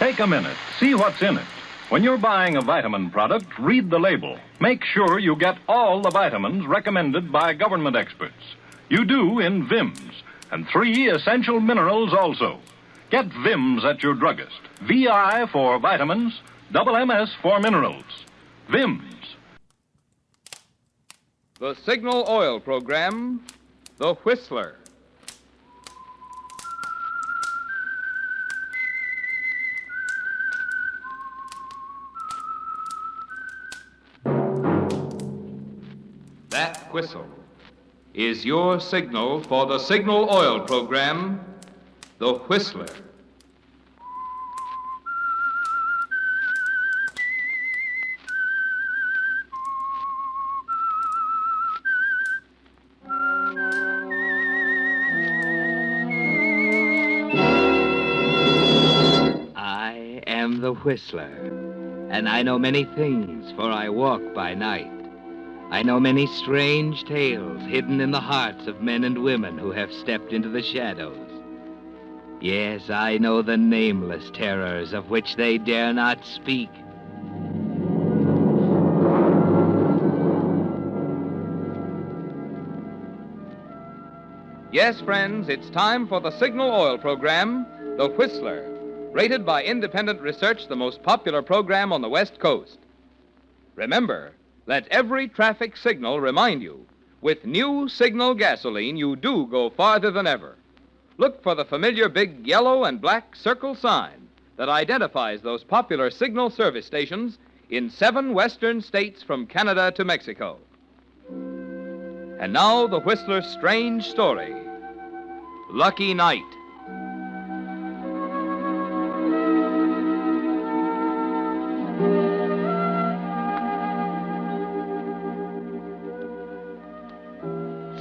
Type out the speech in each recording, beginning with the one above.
Take a minute. See what's in it. When you're buying a vitamin product, read the label. Make sure you get all the vitamins recommended by government experts. You do in Vims, and 3 essential minerals also. Get Vims at your druggist. VI for vitamins, double MS for minerals. Vims. The Signal Oil Program, The Whistler. That whistle is your signal for the Signal Oil Program, The Whistler. I am the Whistler, and I know many things, for I walk by night. I know many strange tales hidden in the hearts of men and women who have stepped into the shadows. Yes, I know the nameless terrors of which they dare not speak. Yes, friends, it's time for the Signal Oil Program, The Whistler, rated by independent research the most popular program on the West Coast. Remember, let every traffic signal remind you, with new Signal gasoline, you do go farther than ever. Look for the familiar big yellow and black circle sign that identifies those popular Signal service stations in 7 western states from Canada to Mexico. And now, the Whistler's strange story, Lucky Night.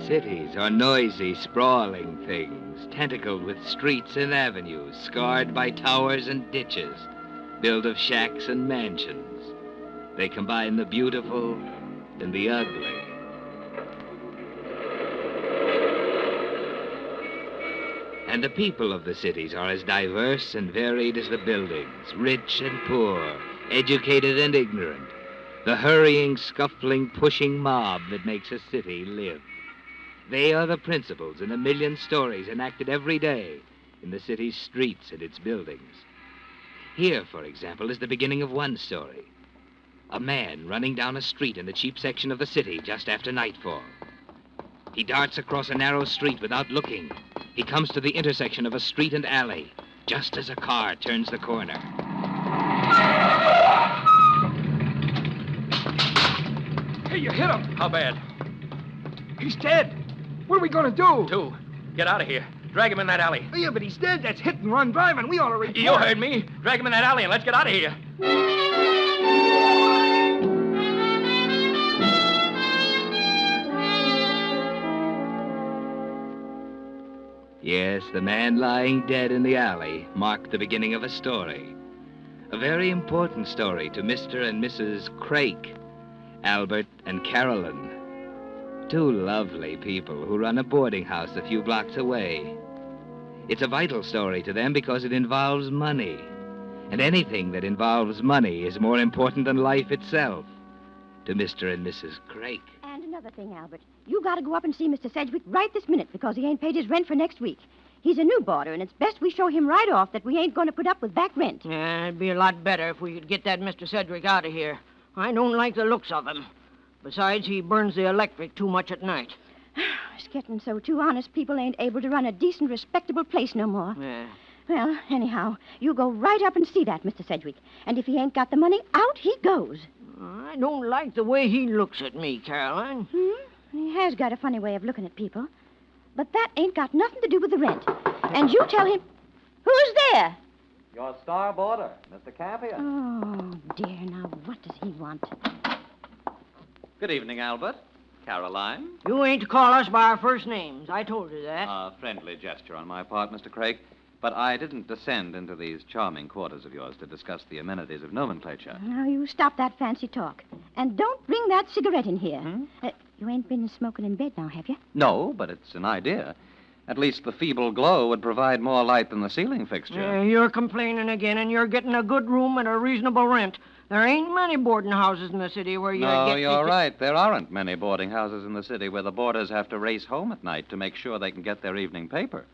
Cities are noisy, sprawling things, tentacled with streets and avenues, scarred by towers and ditches, built of shacks and mansions. They combine the beautiful and the ugly. And the people of the cities are as diverse and varied as the buildings, rich and poor, educated and ignorant, the hurrying, scuffling, pushing mob that makes a city live. They are the principals in a million stories enacted every day in the city's streets and its buildings. Here, for example, is the beginning of one story. A man running down a street in the cheap section of the city just after nightfall. He darts across a narrow street without looking. He comes to the intersection of a street and alley, just as a car turns the corner. Hey, you hit him. How bad? He's dead. What are we going to do? 2. Get out of here. Drag him in that alley. Yeah, but he's dead. That's hit and run driving. We ought to report. You heard me. Drag him in that alley and let's get out of here. Yes, the man lying dead in the alley marked the beginning of a story. A very important story to Mr. and Mrs. Craik, Albert and Carolyn. 2 lovely people who run a boarding house a few blocks away. It's a vital story to them because it involves money. And anything that involves money is more important than life itself to Mr. and Mrs. Craik. And another thing, Albert. You got to go up and see Mr. Sedgwick right this minute because he ain't paid his rent for next week. He's a new boarder, and it's best we show him right off that we ain't going to put up with back rent. Yeah, it'd be a lot better if we could get that Mr. Sedgwick out of here. I don't like the looks of him. Besides, he burns the electric too much at night. It's getting so too honest people ain't able to run a decent, respectable place no more. Yeah. Well, anyhow, you go right up and see that, Mr. Sedgwick. And if he ain't got the money, out he goes. I don't like the way he looks at me, Caroline. He has got a funny way of looking at people. But that ain't got nothing to do with the rent. And you tell him... Who's there? Your star boarder, Mr. Campion. Oh, dear. Now, what does he want? Good evening, Albert. Caroline. You ain't to call us by our first names. I told you that. A friendly gesture on my part, Mr. Craik. But I didn't descend into these charming quarters of yours to discuss the amenities of nomenclature. Now, you stop that fancy talk. And don't bring that cigarette in here. You ain't been smoking in bed now, have you? No, but it's an idea. At least the feeble glow would provide more light than the ceiling fixture. You're complaining again, and you're getting a good room at a reasonable rent. There ain't many boarding houses in the city where you No, get... you're right. There aren't many boarding houses in the city where the boarders have to race home at night to make sure they can get their evening paper.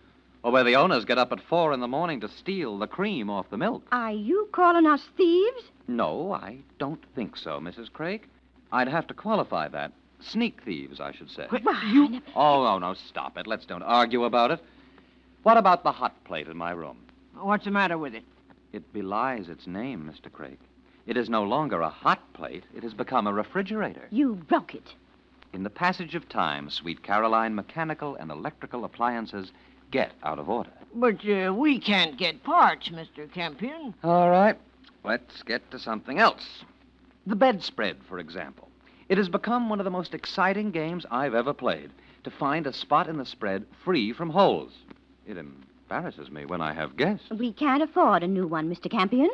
Or where the owners get up at 4 in the morning to steal the cream off the milk. Are you calling us thieves? No, I don't think so, Mrs. Craig. I'd have to qualify that. Sneak thieves, I should say. Why, Oh, no, stop it. Let's don't argue about it. What about the hot plate in my room? What's the matter with it? It belies its name, Mr. Craig. It is no longer a hot plate. It has become a refrigerator. You broke it. In the passage of time, sweet Caroline, mechanical and electrical appliances get out of order. But we can't get parts, Mr. Campion. All right. Let's get to something else. The bedspread, for example. It has become one of the most exciting games I've ever played, to find a spot in the spread free from holes. It embarrasses me when I have guests. We can't afford a new one, Mr. Campion.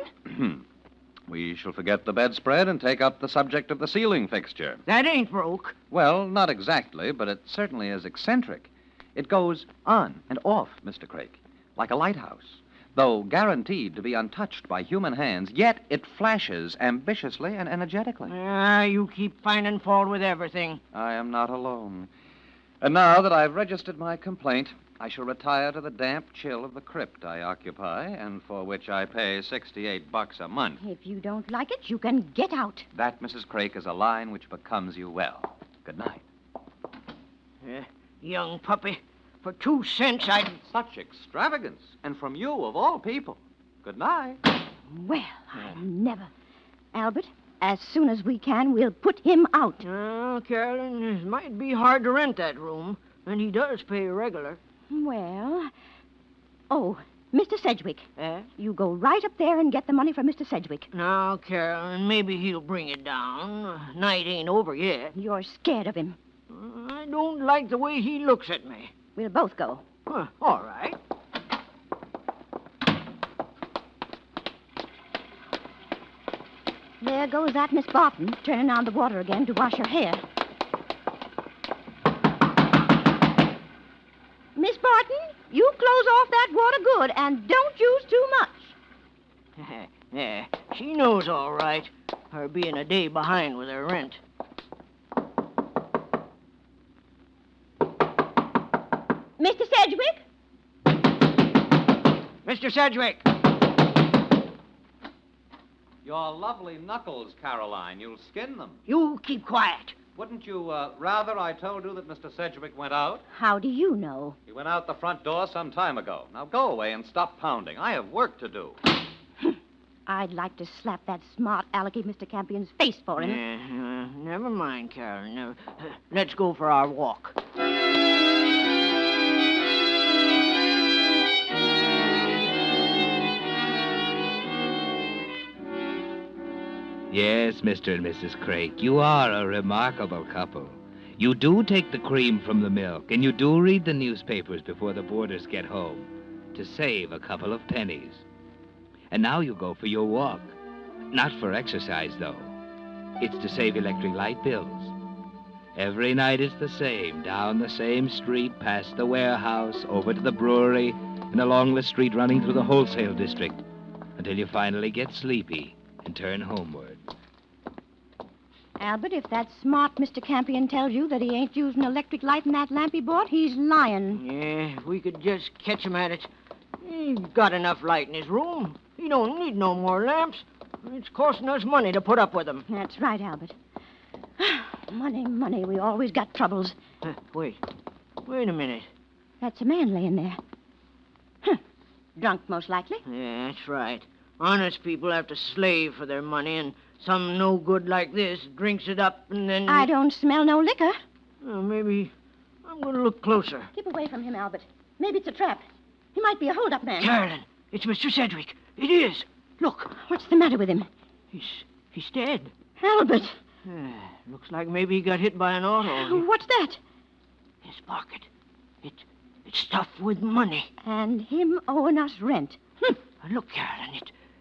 We shall forget the bedspread and take up the subject of the ceiling fixture. That ain't broke. Well, not exactly, but it certainly is eccentric. It goes on and off, Mr. Craig, like a lighthouse. Though guaranteed to be untouched by human hands, yet it flashes ambitiously and energetically. You keep finding fault with everything. I am not alone. And now that I've registered my complaint, I shall retire to the damp chill of the crypt I occupy, and for which I pay $68 a month. If you don't like it, you can get out. That, Mrs. Craik, is a line which becomes you well. Good night. Young puppy. For 2 cents, I'd... Such extravagance. And from you, of all people. Good night. Well, I never. Albert, as soon as we can, we'll put him out. Oh, Carolyn, it might be hard to rent that room, and he does pay regular. Well... Oh, Mr. Sedgwick. Eh? You go right up there and get the money from Mr. Sedgwick. Now, Carolyn, maybe he'll bring it down. Night ain't over yet. You're scared of him. I don't like the way he looks at me. We'll both go. All right. There goes that Miss Barton, turning on the water again to wash her hair. Miss Barton, you close off that water good and don't use too much. Yeah, she knows all right. Her being a day behind with her rent. Mr. Sedgwick? Mr. Sedgwick! Your lovely knuckles, Caroline. You'll skin them. You keep quiet. Wouldn't you rather I told you that Mr. Sedgwick went out? How do you know? He went out the front door some time ago. Now go away and stop pounding. I have work to do. I'd like to slap that smart alecky Mr. Campion's face for him. Never mind, Carolyn. Never. Let's go for our walk. Yes, Mr. and Mrs. Craik, you are a remarkable couple. You do take the cream from the milk, and you do read the newspapers before the boarders get home to save a couple of pennies. And now you go for your walk. Not for exercise, though. It's to save electric light bills. Every night it's the same, down the same street, past the warehouse, over to the brewery, and along the street running through the wholesale district, until you finally get sleepy and turn homeward. Albert, if that smart Mr. Campion tells you that he ain't using electric light in that lamp he bought, he's lying. Yeah, if we could just catch him at it. He's got enough light in his room. He don't need no more lamps. It's costing us money to put up with them. That's right, Albert. Money, we always got troubles. Wait a minute. That's a man laying there. Drunk, most likely. Yeah, that's right. Honest people have to slave for their money, and some no good like this drinks it up and then... I don't smell no liquor. Maybe I'm going to look closer. Keep away from him, Albert. Maybe it's a trap. He might be a hold-up man. Carolyn, it's Mr. Sedgwick. It is. Look. What's the matter with him? He's dead. Albert. Looks like maybe he got hit by an auto. What's that? His pocket. It's stuffed with money. And him owing us rent. Look, Carolyn,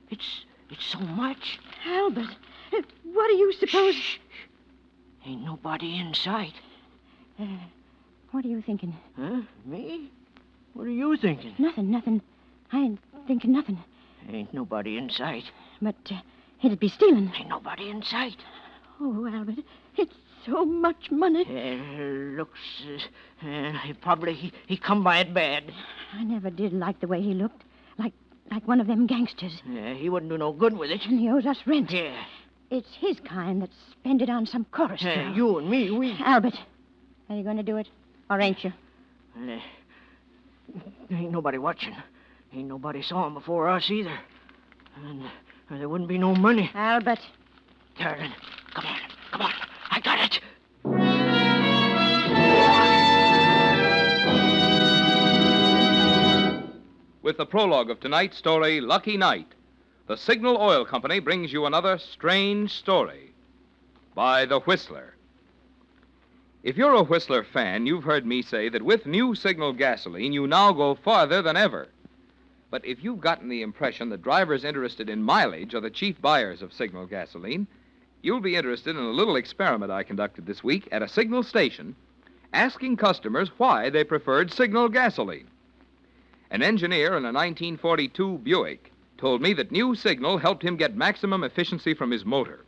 it's so much. Albert, what do you suppose... Shh. Ain't nobody in sight. What are you thinking? Huh? Me? What are you thinking? Nothing. I ain't thinking nothing. Ain't nobody in sight. But it'd be stealing. Ain't nobody in sight. Oh, Albert, it's so much money. Looks... he come by it bad. I never did like the way he looked. Like one of them gangsters. He wouldn't do no good with it. And he owes us rent. Yeah. It's his kind that spend it on some chorus girl. You and me, we... Albert, are you going to do it? Or ain't you? Ain't nobody watching. Ain't nobody saw him before us either. And there wouldn't be no money. Albert. Carolyn, come on. I got it. With the prologue of tonight's story, Lucky Night, the Signal Oil Company brings you another strange story by The Whistler. If you're a Whistler fan, you've heard me say that with new Signal gasoline, you now go farther than ever. But if you've gotten the impression that drivers interested in mileage are the chief buyers of Signal gasoline, you'll be interested in a little experiment I conducted this week at a Signal station, asking customers why they preferred Signal gasoline. An engineer in a 1942 Buick told me that new Signal helped him get maximum efficiency from his motor.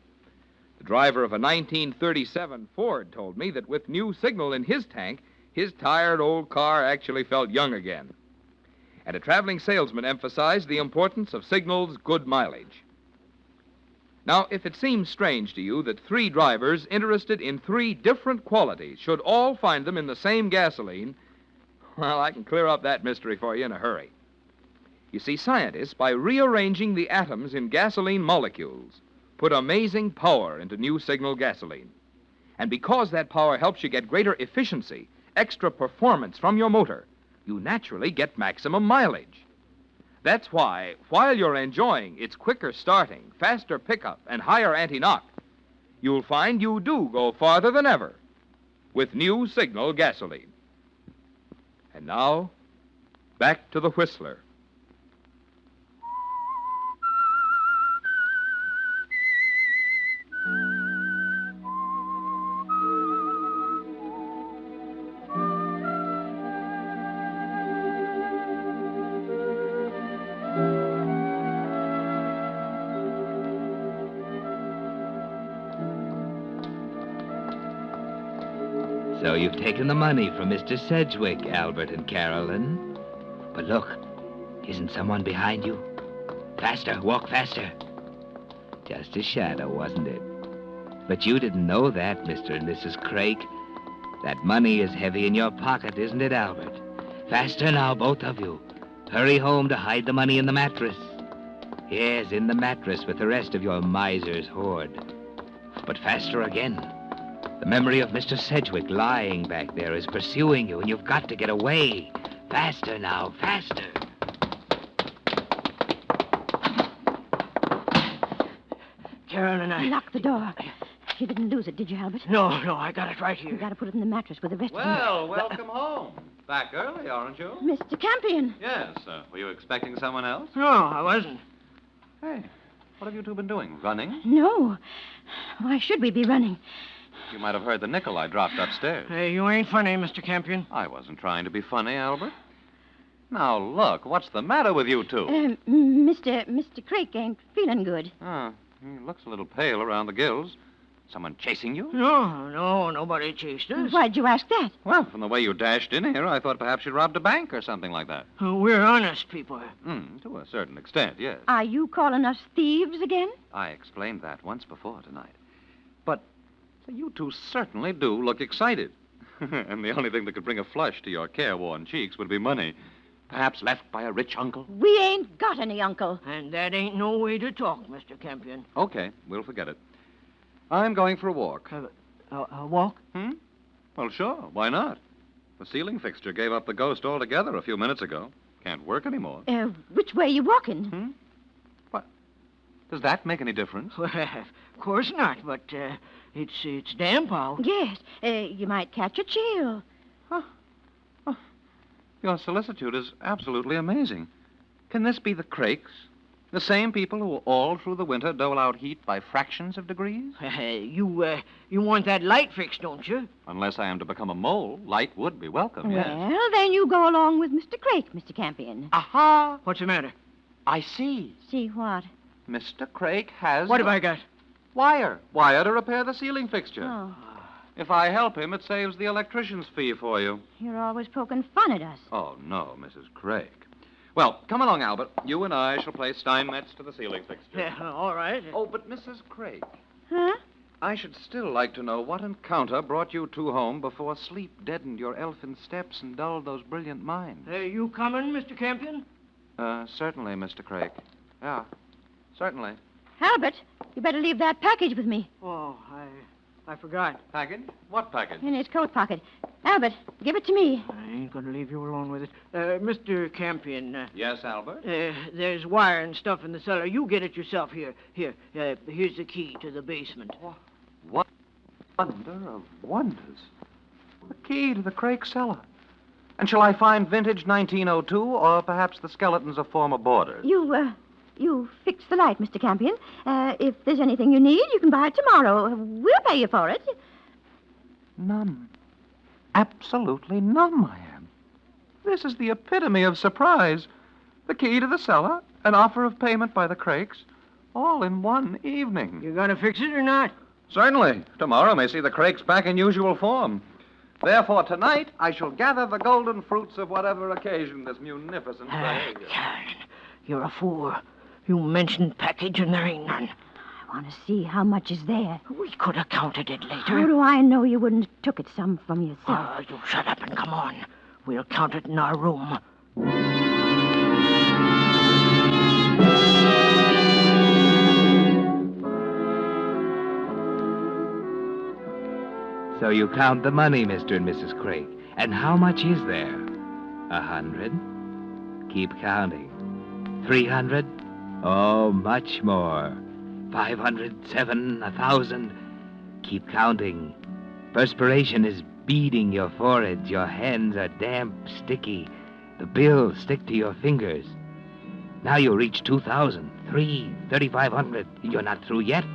The driver of a 1937 Ford told me that with new Signal in his tank, his tired old car actually felt young again. And a traveling salesman emphasized the importance of Signal's good mileage. Now, if it seems strange to you that three drivers interested in three different qualities should all find them in the same gasoline, well, I can clear up that mystery for you in a hurry. You see, scientists, by rearranging the atoms in gasoline molecules, put amazing power into new Signal gasoline. And because that power helps you get greater efficiency, extra performance from your motor, you naturally get maximum mileage. That's why, while you're enjoying its quicker starting, faster pickup, and higher anti-knock, you'll find you do go farther than ever with new Signal gasoline. And now, back to the Whistler. So you've taken the money from Mr. Sedgwick, Albert and Carolyn. But look, isn't someone behind you? Faster, walk faster. Just a shadow, wasn't it? But you didn't know that, Mr. and Mrs. Craik. That money is heavy in your pocket, isn't it, Albert? Faster now, both of you. Hurry home to hide the money in the mattress. Yes, in the mattress with the rest of your miser's hoard. But faster again. The memory of Mr. Sedgwick lying back there is pursuing you, and you've got to get away. Faster now, faster. Carolyn, Lock the door. You didn't lose it, did you, Albert? No, I got it right here. You got to put it in the mattress with the rest of Well, welcome home. Back early, aren't you? it. Mr. Campion. Yes. Were you expecting someone else? No, I wasn't. Hey, what have you two been doing? Running? No. Why should we be running? You might have heard the nickel I dropped upstairs. Hey, you ain't funny, Mr. Campion. I wasn't trying to be funny, Albert. Now, look, what's the matter with you two? Mr. Craik ain't feeling good. Oh, he looks a little pale around the gills. Someone chasing you? No, nobody chased us. Why'd you ask that? Well, from the way you dashed in here, I thought perhaps you robbed a bank or something like that. We're honest people. To a certain extent, yes. Are you calling us thieves again? I explained that once before tonight. But you two certainly do look excited. And the only thing that could bring a flush to your careworn cheeks would be money. Perhaps left by a rich uncle? We ain't got any uncle. And that ain't no way to talk, Mr. Campion. Okay, we'll forget it. I'm going for a walk. A walk? Well, sure. Why not? The ceiling fixture gave up the ghost altogether a few minutes ago. Can't work anymore. Which way you walking? What? Does that make any difference? Well, of course not, but it's damp out. Yes. You might catch a chill. Your solicitude is absolutely amazing. Can this be the Craiks? The same people who all through the winter dole out heat by fractions of degrees? You want that light fixed, don't you? Unless I am to become a mole, light would be welcome, yes. Well, then you go along with Mr. Craik, Mr. Campion. Aha! What's the matter? I see. See what? Mr. Craik has... What have I got? Wire. Wire to repair the ceiling fixture. Oh, If I help him, it saves the electrician's fee for you. you're always poking fun at us. Oh, no, Mrs. Craik. Well, come along, Albert. You and I shall play Steinmetz to the ceiling fixture. Yeah, all right. Oh, but Mrs. Craik, Huh? I should still like to know what encounter brought you two home before sleep deadened your elfin steps and dulled those brilliant minds. You coming, Mr. Campion? Certainly, Mr. Craik. Yeah, certainly. Albert, you better leave that package with me. Oh, I forgot. Package? What package? In his coat pocket. Albert, give it to me. I ain't going to leave you alone with it. Mr. Campion, Yes, Albert? there's wire and stuff in the cellar. You get it yourself here. Here's the key to the basement. What wonder of wonders. The key to the Craik cellar. And shall I find vintage 1902 or perhaps the skeletons of former boarders? You fix the light, Mr. Campion. If there's anything you need, you can buy it tomorrow. We'll pay you for it. Numb. Absolutely numb I am. This is the epitome of surprise. The key to the cellar, an offer of payment by the Craiks, all in one evening. You going to fix it or not? Certainly. Tomorrow may see the Craiks back in usual form. Therefore, tonight, I shall gather the golden fruits of whatever occasion this munificent behavior. Karen, you're a fool. You mentioned package and there ain't none. I want to see how much is there. We could have counted it later. How do I know you wouldn't have took it some from yourself? Oh, you shut up and come on. We'll count it in our room. So you count the money, Mr. and Mrs. Craik. And how much is there? 100? Keep counting. 300? Oh, much more. 507, 1,000. Keep counting. Perspiration is beading your foreheads. Your hands are damp, sticky. The bills stick to your fingers. Now you reach 2,000, 3,500. You're not through yet.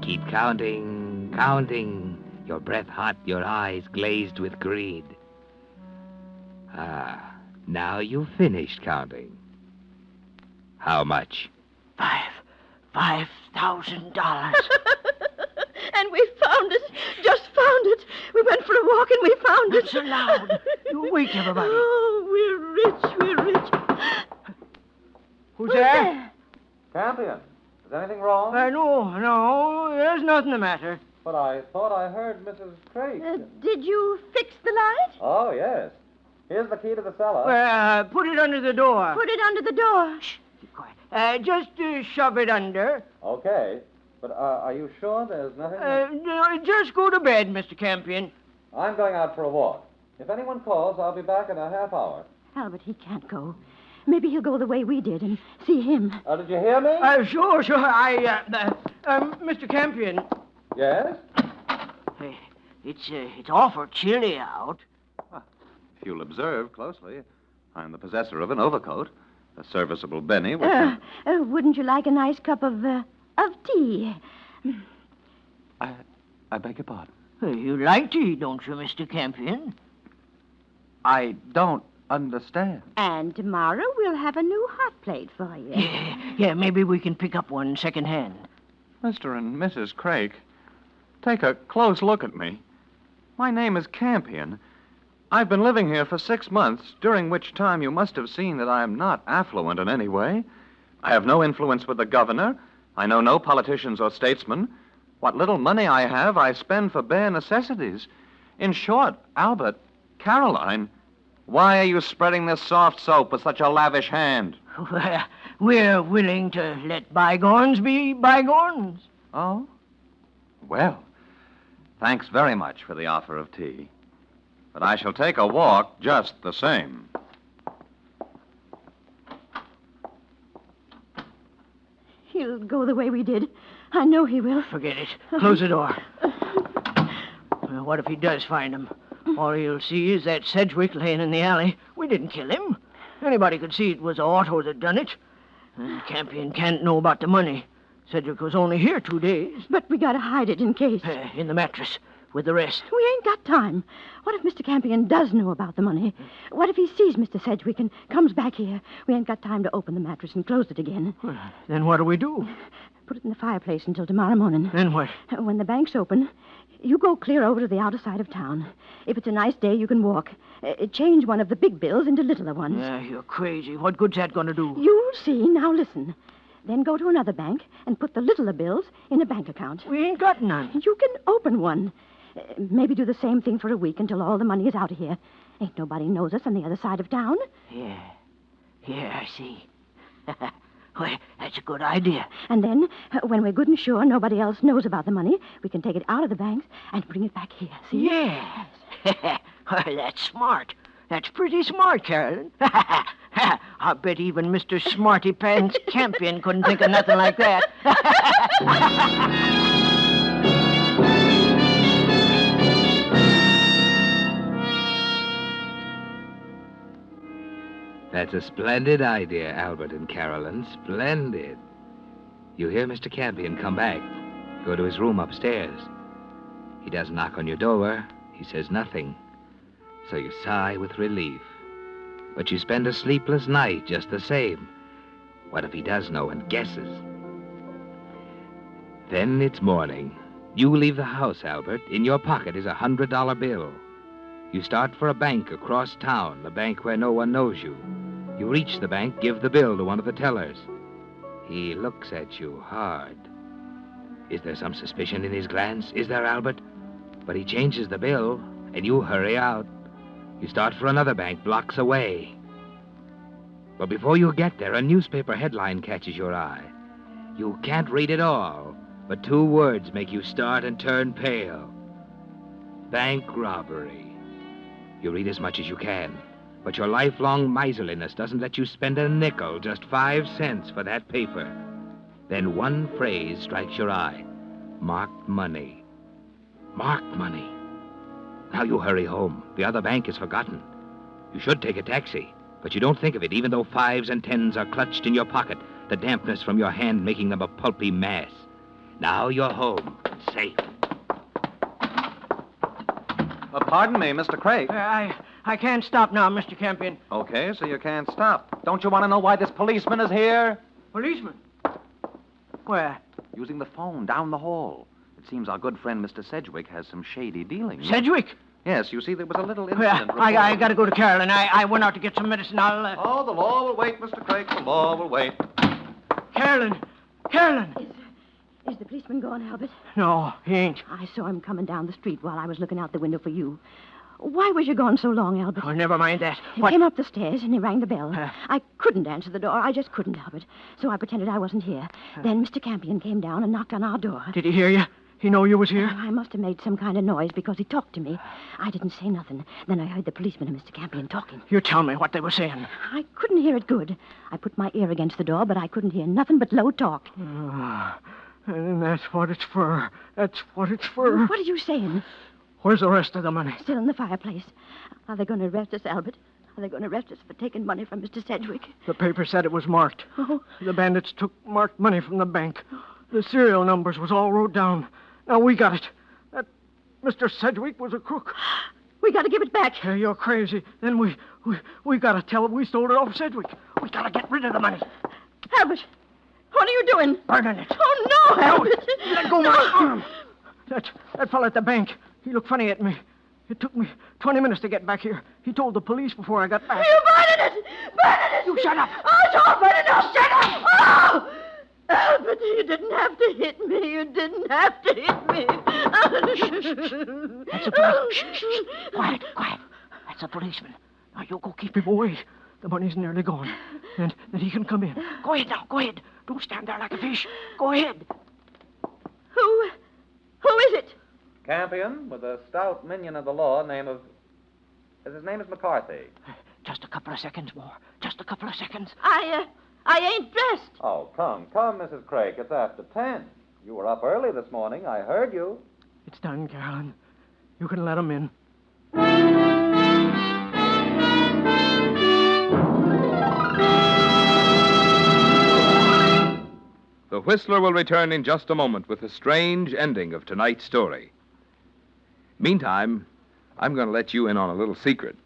Keep counting, counting. Your breath hot, your eyes glazed with greed. Ah, now you've finished counting. How much? $5,000. And we found it. Just found it. We went for a walk and we found it. Not so loud. You wake everybody. Oh, we're rich. Who's there? Campion, is anything wrong? No, there's nothing the matter. But I thought I heard Mrs. Craik. Did you fix the light? Oh, yes. Here's the key to the cellar. Put it under the door. Put it under the door. Keep quiet. Just shove it under. Okay. But are you sure there's nothing? Just go to bed, Mr. Campion. I'm going out for a walk. If anyone calls, I'll be back in a half hour. Albert, he can't go. Maybe he'll go the way we did and see him. Did you hear me? Sure. Mr. Campion. Yes? It's awful chilly out. If you'll observe closely, I'm the possessor of an overcoat, a serviceable Benny with... Wouldn't you like a nice cup of tea? I beg your pardon. You like tea, don't you, Mr. Campion? I don't understand. And tomorrow we'll have a new hot plate for you. Yeah, maybe we can pick up one second-hand. Mr. and Mrs. Craik, take a close look at me. My name is Campion. I've been living here for 6 months, during which time you must have seen that I am not affluent in any way. I have no influence with the governor. I know no politicians or statesmen. What little money I have, I spend for bare necessities. In short, Albert, Caroline, why are you spreading this soft soap with such a lavish hand? We're willing to let bygones be bygones. Oh? Well, thanks very much for the offer of tea. But I shall take a walk just the same. He'll go the way we did. I know he will. Forget it. Close the door. Well, what if he does find him? All he'll see is that Sedgwick laying in the alley. We didn't kill him. Anybody could see it was Otto that done it. And Campion can't know about the money. Sedgwick was only here 2 days. But we gotta hide it in case. In the mattress with the rest. We ain't got time. What if Mr. Campion does know about the money? What if he sees Mr. Sedgwick and comes back here? We ain't got time to open the mattress and close it again. Well, then what do we do? Put it in the fireplace until tomorrow morning. Then what? When the bank's open, you go clear over to the outer side of town. If it's a nice day, you can walk. Change one of the big bills into littler ones. You're crazy. What good's that going to do? You'll see. Now listen. Then go to another bank and put the littler bills in a bank account. We ain't got none. You can open one. Maybe do the same thing for a week until all the money is out of here. Ain't nobody knows us on the other side of town. Yeah, I see. Well, that's a good idea. And then, when we're good and sure nobody else knows about the money, we can take it out of the banks and bring it back here. See? Yes. Well, that's smart. That's pretty smart, Carolyn. I bet even Mr. Smarty Pants Campion couldn't think of nothing like that. That's a splendid idea, Albert and Carolyn. Splendid. You hear Mr. Campion come back. Go to his room upstairs. He doesn't knock on your door. He says nothing. So you sigh with relief. But you spend a sleepless night just the same. What if he does know and guesses? Then it's morning. You leave the house, Albert. In your pocket is a $100 bill. You start for a bank across town, a bank where no one knows you. You reach the bank, give the bill to one of the tellers. He looks at you hard. Is there some suspicion in his glance? Is there, Albert? But he changes the bill, and you hurry out. You start for another bank blocks away. But before you get there, a newspaper headline catches your eye. You can't read it all, but 2 words make you start and turn pale. Bank robbery. You read as much as you can, but your lifelong miserliness doesn't let you spend a nickel, just 5 cents for that paper. Then one phrase strikes your eye. Marked money. Marked money. Now you hurry home. The other bank is forgotten. You should take a taxi, but you don't think of it, even though 5s and 10s are clutched in your pocket, the dampness from your hand making them a pulpy mass. Now you're home, safe. Pardon me, Mr. Craig. I can't stop now, Mr. Campion. Okay, so you can't stop. Don't you want to know why this policeman is here? Policeman? Where? Using the phone down the hall. It seems our good friend Mr. Sedgwick has some shady dealings. Sedgwick? Yes, you see, there was a little Well, incident. I got to go to Carolyn. I went out to get some medicine. I'll... Oh, the law will wait, Mr. Craig. The law will wait. Carolyn! Is the policeman gone, Albert? No, he ain't. I saw him coming down the street while I was looking out the window for you. Why was you gone so long, Albert? Oh, never mind that. He What? came up the stairs and he rang the bell. I couldn't answer the door. I just couldn't, Albert. So I pretended I wasn't here. Then Mr. Campion came down and knocked on our door. Did he hear you? He know you was here? I must have made some kind of noise because he talked to me. I didn't say nothing. Then I heard the policeman and Mr. Campion talking. You tell me what they were saying. I couldn't hear it good. I put my ear against the door, but I couldn't hear nothing but low talk. And that's what it's for. That's what it's for. What are you saying? Where's the rest of the money? Still in the fireplace. Are they going to arrest us, Albert? Are they going to arrest us for taking money from Mr. Sedgwick? The paper said it was marked. Oh. The bandits took marked money from the bank. The serial numbers was all wrote down. Now we got it. That Mr. Sedgwick was a crook. We got to give it back. You're crazy. Then we got to tell him we stole it off Sedgwick. We got to get rid of the money. Albert, what are you doing? Burning it. Oh, no, Albert. Let go my arm. That fellow at the bank, he looked funny at me. It took me 20 minutes to get back here. He told the police before I got back. You burning it! Burning it! You shut up. Oh, don't burn it! No, shut up! Oh! Albert, you didn't have to hit me. You didn't have to hit me. That's a policeman. Shh. Quiet. That's a policeman. Now, you go keep him away. The money's nearly gone. Then he can come in. Go ahead now. Go ahead. Don't stand there like a fish. Go ahead. Who is it? Campion, with a stout minion of the law, his name is McCarthy. Just a couple of seconds more. Just a couple of seconds. I ain't dressed. Oh, come, Mrs. Craig. It's after 10. You were up early this morning. I heard you. It's done, Carolyn. You can let him in. The Whistler will return in just a moment with the strange ending of tonight's story. Meantime, I'm going to let you in on a little secret.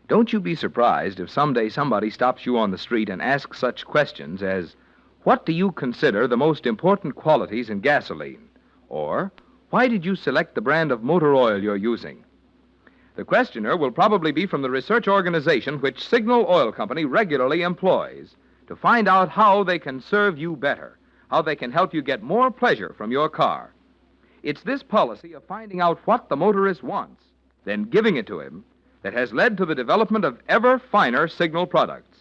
Don't you be surprised if someday somebody stops you on the street and asks such questions as, what do you consider the most important qualities in gasoline? Or, why did you select the brand of motor oil you're using? The questioner will probably be from the research organization which Signal Oil Company regularly employs to find out how they can serve you better, how they can help you get more pleasure from your car. It's this policy of finding out what the motorist wants, then giving it to him, that has led to the development of ever finer Signal products,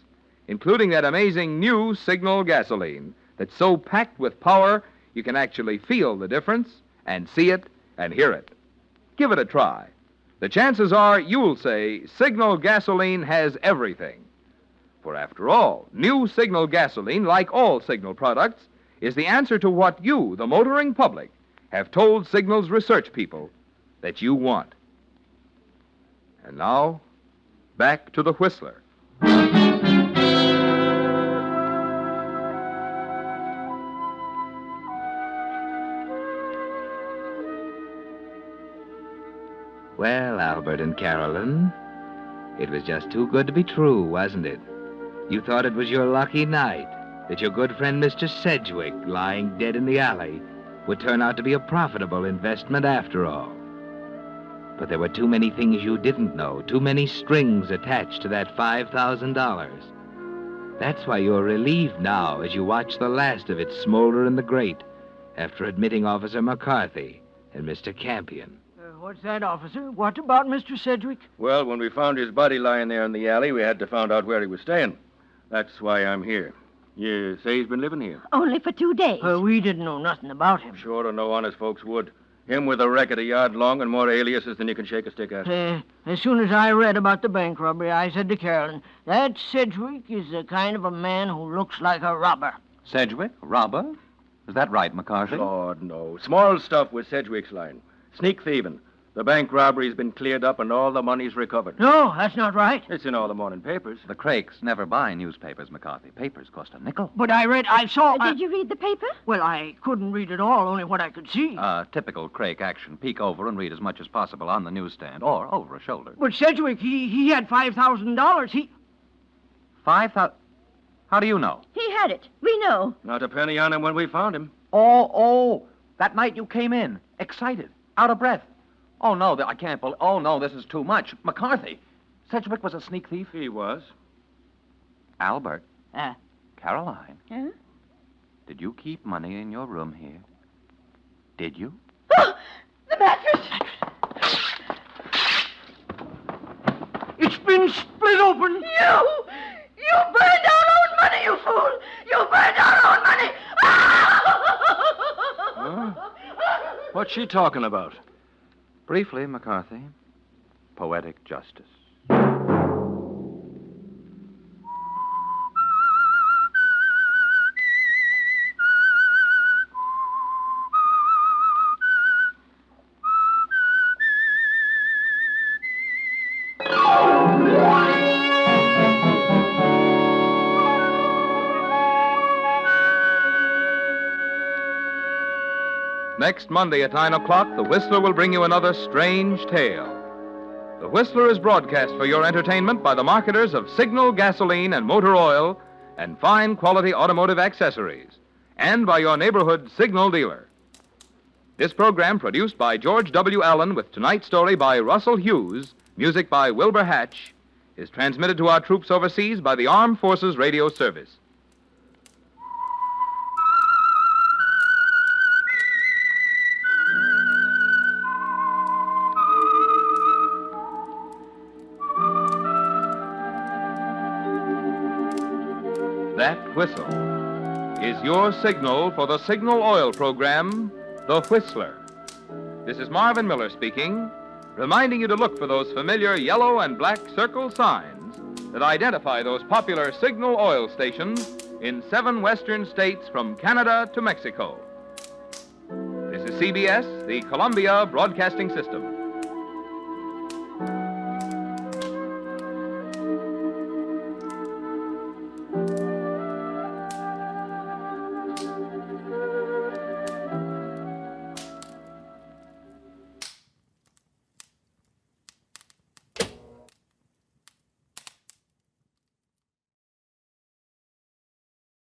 including that amazing new Signal gasoline that's so packed with power you can actually feel the difference and see it and hear it. Give it a try. The chances are you'll say Signal gasoline has everything. For after all, new Signal gasoline, like all Signal products, is the answer to what you, the motoring public, have told Signal's research people that you want. And now, back to the Whistler. Well, Albert and Carolyn, it was just too good to be true, wasn't it? You thought it was your lucky night that your good friend Mr. Sedgwick, lying dead in the alley, would turn out to be a profitable investment after all. But there were too many things you didn't know, too many strings attached to that $5,000. That's why you're relieved now as you watch the last of it smolder in the grate after admitting Officer McCarthy and Mr. Campion. What's that, officer? What about Mr. Sedgwick? Well, when we found his body lying there in the alley, we had to find out where he was staying. That's why I'm here. You say he's been living here? Only for 2 days. We didn't know nothing about him. Sure to know honest folks would. Him with a record a yard long and more aliases than you can shake a stick at. As soon as I read about the bank robbery, I said to Carolyn, that Sedgwick is the kind of a man who looks like a robber. Sedgwick? Robber? Is that right, McCarthy? Lord, no. Small stuff with Sedgwick's line. Sneak thieving. The bank robbery's been cleared up and all the money's recovered. No, that's not right. It's in all the morning papers. The Crakes never buy newspapers, McCarthy. Papers cost a nickel. But I saw... Did you read the paper? Well, I couldn't read it all, only what I could see. Typical Crake action. Peek over and read as much as possible on the newsstand or over a shoulder. But Sedgwick, he had $5,000. 5,000? How do you know? He had it. We know. Not a penny on him when we found him. Oh, that night you came in, excited, out of breath. Oh, no, I can't believe... Oh, no, this is too much. McCarthy, Sedgwick was a sneak thief? He was. Albert. Caroline. Huh? Did you keep money in your room here? Did you? Oh, the mattress! It's been split open. You burned our own money, you fool! You burned our own money! Huh? What's she talking about? Briefly, McCarthy, poetic justice. Next Monday at 9 o'clock, The Whistler will bring you another strange tale. The Whistler is broadcast for your entertainment by the marketers of Signal gasoline and motor oil and fine quality automotive accessories, and by your neighborhood Signal dealer. This program, produced by George W. Allen with tonight's story by Russell Hughes, music by Wilbur Hatch, is transmitted to our troops overseas by the Armed Forces Radio Service. That whistle is your signal for the Signal Oil program, The Whistler. This is Marvin Miller speaking, reminding you to look for those familiar yellow and black circle signs that identify those popular Signal Oil stations in 7 western states from Canada to Mexico. This is CBS, the Columbia Broadcasting System.